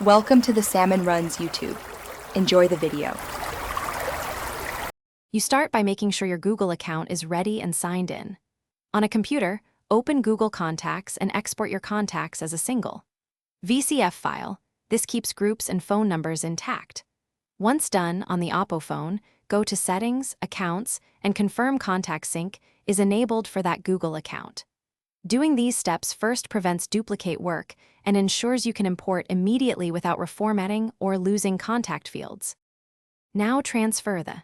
Welcome to the Salmon Runs YouTube. Enjoy the video. You start by making sure your Google account is ready and signed in. On a computer, open Google Contacts and export your contacts as a single VCF file. This keeps groups and phone numbers intact. Once done, on the Oppo phone, go to Settings, Accounts, and confirm Contact Sync is enabled for that Google account. Doing these steps first prevents duplicate work and ensures you can import immediately without reformatting or losing contact fields. Now transfer the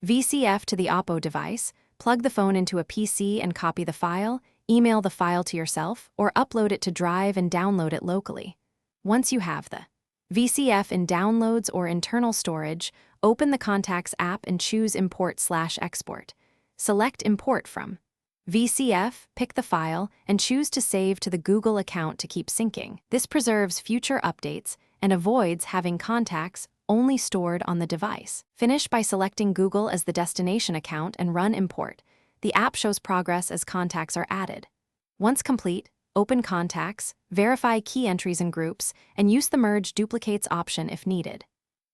VCF to the Oppo device, plug the phone into a PC and copy the file, email the file to yourself, or upload it to Drive and download it locally. Once you have the VCF in downloads or internal storage, open the Contacts app and choose Import/Export. Select Import from VCF, pick the file, and choose to save to the Google account to keep syncing. This preserves future updates and avoids having contacts only stored on the device. Finish by selecting Google as the destination account and run import. The app shows progress as contacts are added. Once complete, open Contacts, verify key entries and groups, and use the Merge Duplicates option if needed.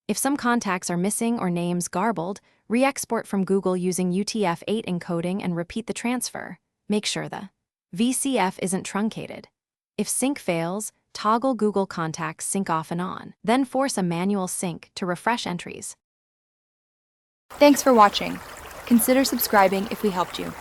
If some contacts are missing or names garbled, re-export from Google using UTF-8 encoding and repeat the transfer. Make sure the VCF isn't truncated. If sync fails, toggle Google Contacts sync off and on. Then force a manual sync to refresh entries. Thanks for watching. Consider subscribing if we helped you.